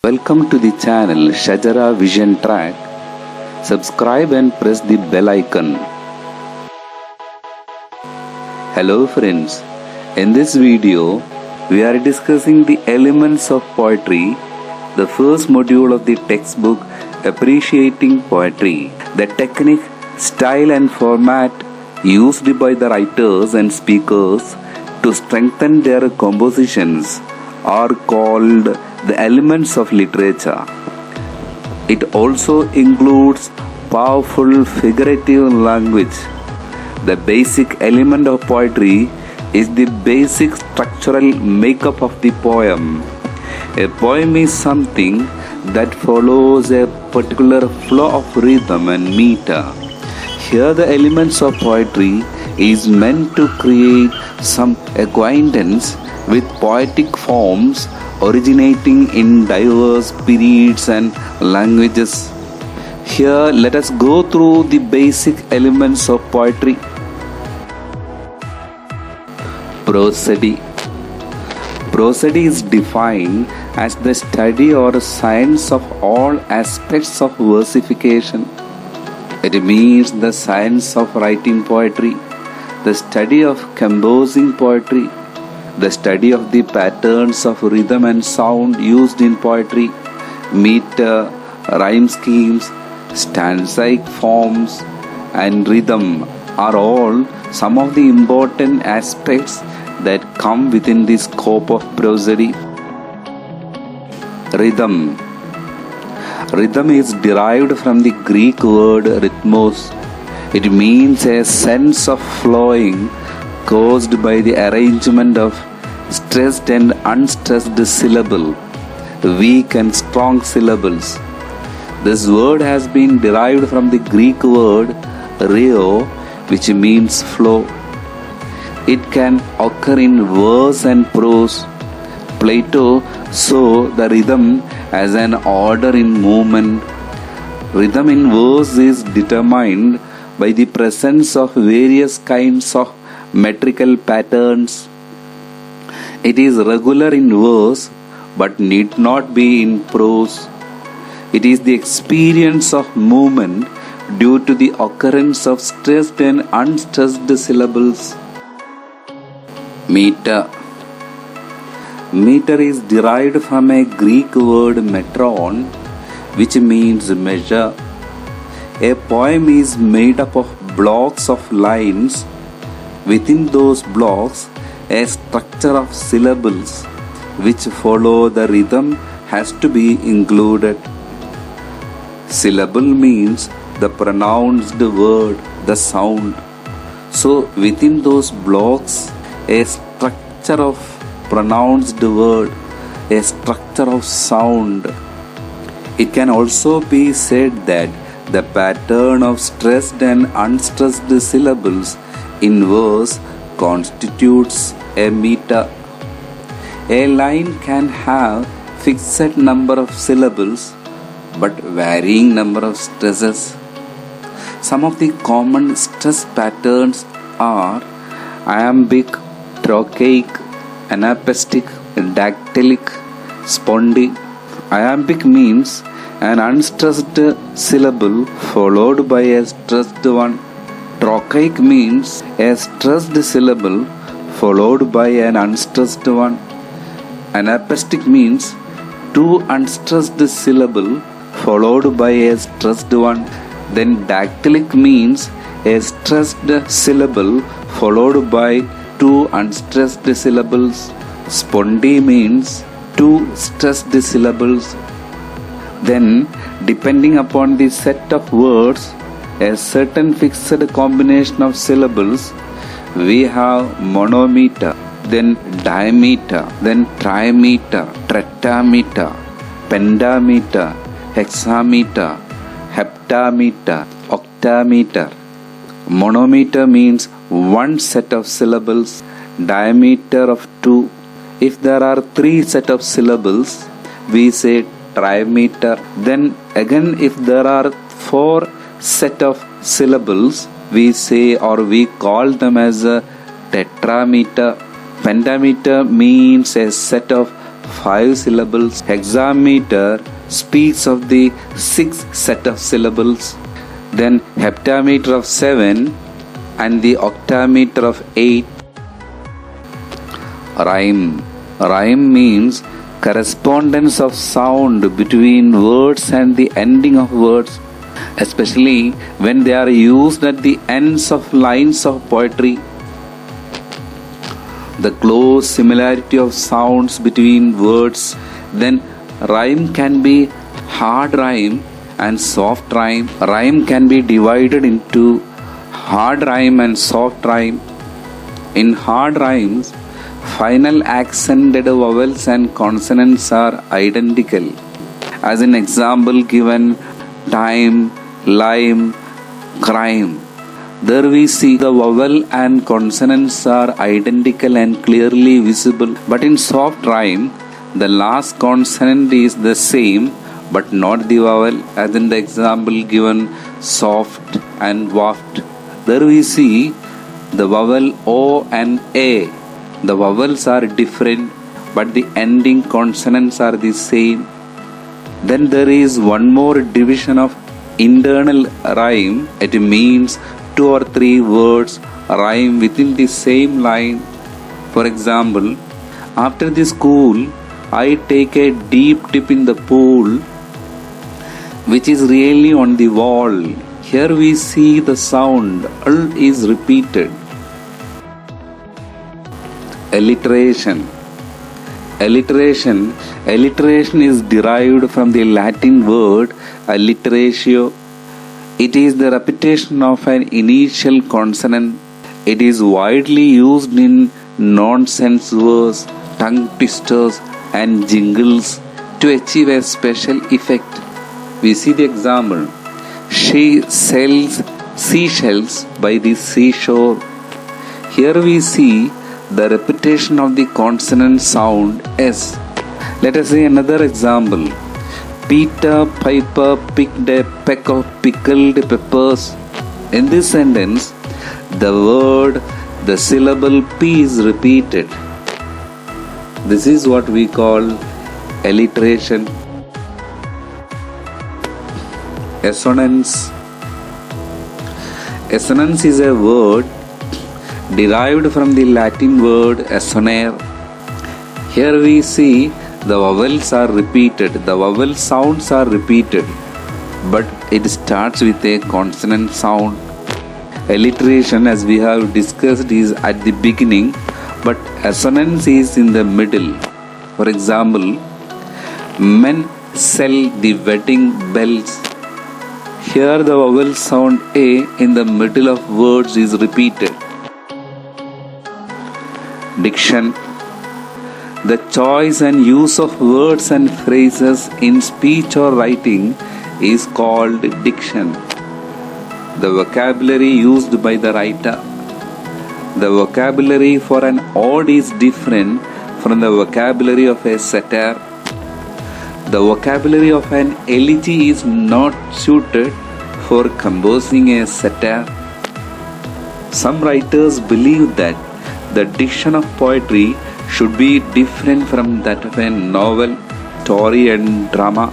Welcome to the channel Shajara Vision Track. Subscribe and press the bell icon. Hello friends, in this video we are discussing the elements of poetry, the first module of the textbook Appreciating Poetry. The technique, style and format used by the writers and speakers to strengthen their compositions are called the elements of literature. It also includes powerful figurative language. The basic element of poetry is the basic structural makeup of the poem. A poem is something that follows a particular flow of rhythm and meter. Here the elements of poetry is meant to create some acquaintance with poetic forms originating in diverse periods and languages. Here let us go through the basic elements of poetry. Prosody. Prosody is defined as the study or science of all aspects of versification. It means the science of writing poetry, the study of composing poetry, the study of the patterns of rhythm and sound used in poetry, meter, rhyme schemes, stanzaic forms, and rhythm are all some of the important aspects that come within the scope of prosody. Rhythm. Rhythm is derived from the Greek word rhythmos. It means a sense of flowing caused by the arrangement of stressed and unstressed syllable, weak and strong syllables. This word has been derived from the Greek word rheo, which means flow. It can occur in verse and prose. Plato saw the rhythm as an order in movement. Rhythm in verse is determined by the presence of various kinds of metrical patterns. It is regular in verse but need not be in prose. It is the experience of movement due to the occurrence of stressed and unstressed syllables. Meter. Meter is derived from a Greek word metron, which means measure. A poem is made up of blocks of lines. Within those blocks, a structure of syllables which follow the rhythm has to be included. Syllable means the pronounced word, the sound. So within those blocks, a structure of pronounced word, a structure of sound. It can also be said that the pattern of stressed and unstressed syllables in verse constitutes a meter. A line can have fixed number of syllables but varying number of stresses. Some of the common stress patterns are iambic, trochaic, anapestic, dactylic, spondy. Iambic means an unstressed syllable followed by a stressed one. Trochaic means a stressed syllable followed by an unstressed one. Anapestic means two unstressed syllable followed by a stressed one. Then dactylic means a stressed syllable followed by two unstressed syllables. Spondy means two stressed syllables. Then, depending upon the set of words, a certain fixed combination of syllables, we have monometer, then dimeter, then trimeter, tetrameter, pentameter, hexameter, heptameter, octameter. Monometer means one set of syllables, diameter of two. If there are three set of syllables, we say trimeter. Then again, if there are four set of syllables, we say or we call them as a tetrameter. Pentameter means a set of 5 syllables. Hexameter speaks of the 6 set of syllables. Then heptameter of 7 and the octameter of 8. Rhyme. Rhyme means correspondence of sound between words and the ending of words, especially when they are used at the ends of lines of poetry. The close similarity of sounds between words, then rhyme can be hard rhyme and soft rhyme. Rhyme can be divided into hard rhyme and soft rhyme. In hard rhymes, final accented vowels and consonants are identical. As an example given, time, lime, crime. There we see the vowel and consonants are identical and clearly visible. But in soft rhyme, the last consonant is the same but not the vowel. As in the example given, soft and waft. There we see the vowel O and A. The vowels are different but the ending consonants are the same. Then there is one more division of internal rhyme. It means 2 or 3 words rhyme within the same line. For example, after the school, I take a deep dip in the pool, which is really on the wall. Here we see the sound L is repeated. Alliteration. Alliteration is derived from the Latin word alliteratio. It is the repetition of an initial consonant. It is widely used in nonsense verse, tongue twisters and jingles to achieve a special effect. We see the example. She sells seashells by the seashore. Here we see the repetition of the consonant sound S. Let us see another example. Peter Piper picked a peck of pickled peppers. In this sentence, the syllable P is repeated. This is what we call alliteration. Assonance. Assonance is a word derived from the Latin word assonare. Here we see the vowels are repeated, the vowel sounds are repeated, but it starts with a consonant sound. Alliteration, as we have discussed, is at the beginning, but assonance is in the middle. For example, men sell the wedding bells. Here the vowel sound A in the middle of words is repeated. Diction. The choice and use of words and phrases in speech or writing is called diction. The vocabulary used by the writer. The vocabulary for an ode is different from the vocabulary of a satire. The vocabulary of an elegy is not suited for composing a satire. Some writers believe that the diction of poetry should be different from that of a novel, story and drama.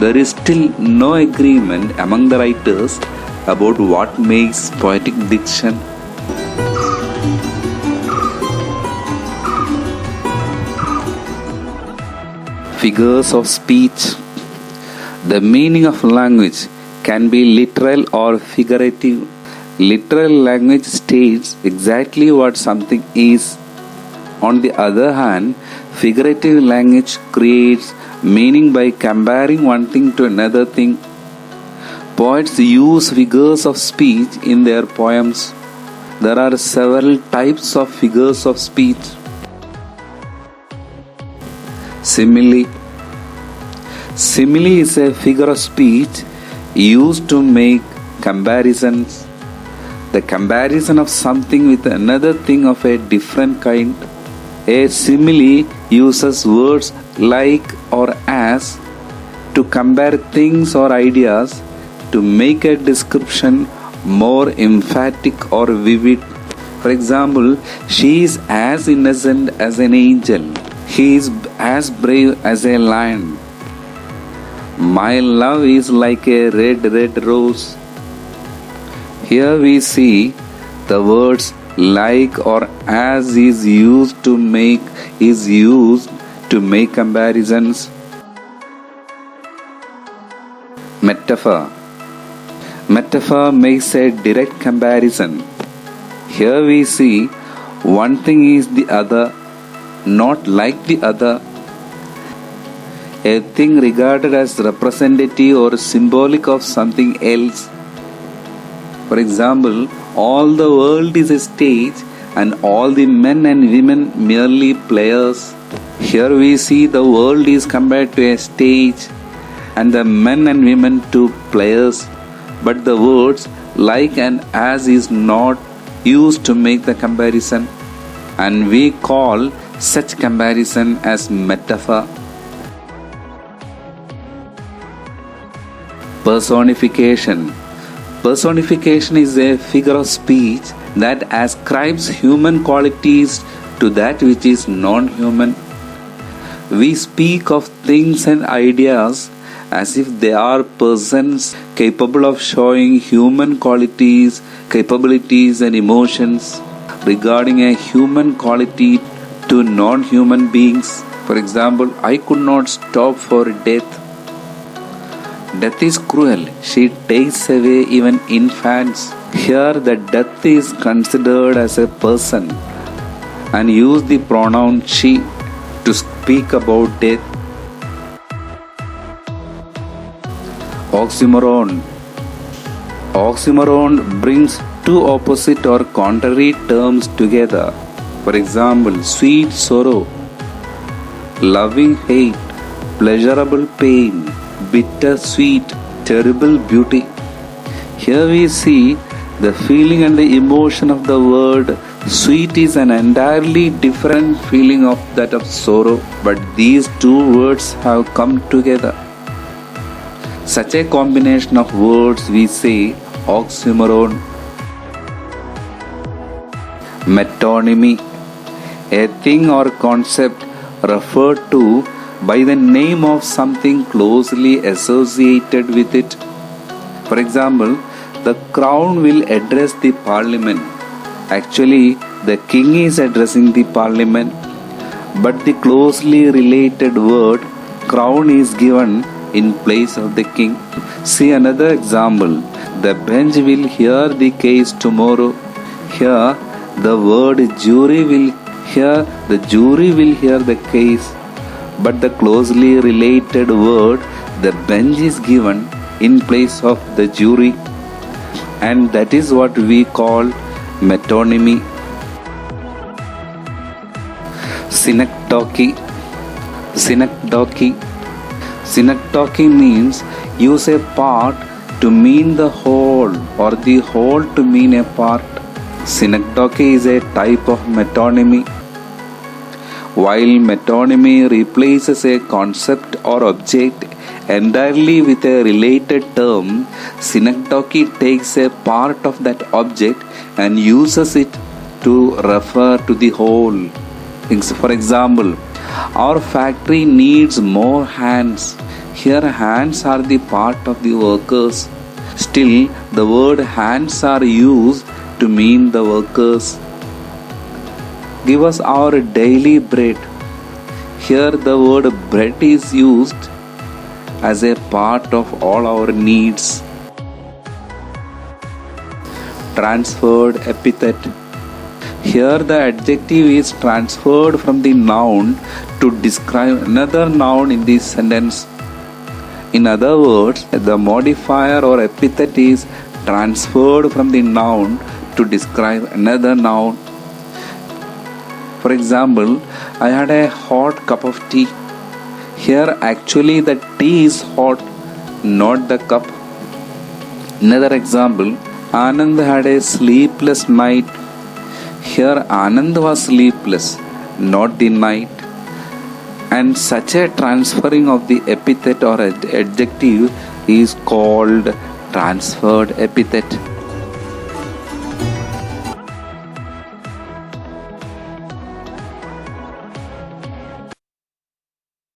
There is still no agreement among the writers about what makes poetic diction. Figures of speech. The meaning of language can be literal or figurative. Literal language states exactly what something is. On the other hand, figurative language creates meaning by comparing one thing to another thing. Poets use figures of speech in their poems. There are several types of figures of speech. Simile. Simile is a figure of speech used to make comparisons. The comparison of something with another thing of a different kind. A simile uses words like or as to compare things or ideas to make a description more emphatic or vivid. For example, she is as innocent as an angel. He is as brave as a lion. My love is like a red, red rose. Here we see the words like or as is used to make comparisons. Metaphor. Metaphor makes a direct comparison. Here we see one thing is the other, not like the other. A thing regarded as representative or symbolic of something else. For example, all the world is a stage and all the men and women merely players. Here we see the world is compared to a stage and the men and women to players, but the words like and as is not used to make the comparison, and we call such comparison as metaphor. Personification. Personification is a figure of speech that ascribes human qualities to that which is non-human. We speak of things and ideas as if they are persons capable of showing human qualities, capabilities and emotions regarding a human quality to non-human beings. For example, I could not stop for death. Death is cruel. She takes away even infants. Here the death is considered as a person and use the pronoun she to speak about death. Oxymoron. Oxymoron brings two opposite or contrary terms together. For example, sweet sorrow, loving hate, pleasurable pain, bitter sweet, terrible beauty. Here we see the feeling and the emotion of the word sweet is an entirely different feeling of that of sorrow, but these two words have come together. Such a combination of words we say oxymoron. Metonymy. A thing or concept referred to by the name of something closely associated with it. For example, the crown will address the parliament. Actually, the king is addressing the parliament, but the closely related word crown is given in place of the king. See another example. The bench will hear the case tomorrow. Here, the word jury will hear the case, but the closely related word the bench is given in place of the jury, and that is what we call metonymy. Synecdoche. Synecdoche means use a part to mean the whole or the whole to mean a part. Synecdoche is a type of metonymy. While metonymy replaces a concept or object entirely with a related term, synecdoche takes a part of that object and uses it to refer to the whole. For example, our factory needs more hands. Here hands are the part of the workers. Still, the word hands are used to mean the workers. Give us our daily bread. Here the word bread is used as a part of all our needs. Transferred epithet. Here the adjective is transferred from the noun to describe another noun in this sentence. In other words, the modifier or epithet is transferred from the noun to describe another noun. For example, I had a hot cup of tea. Here actually the tea is hot, not the cup. Another example, Anand had a sleepless night. Here Anand was sleepless, not the night. And such a transferring of the epithet or adjective is called transferred epithet.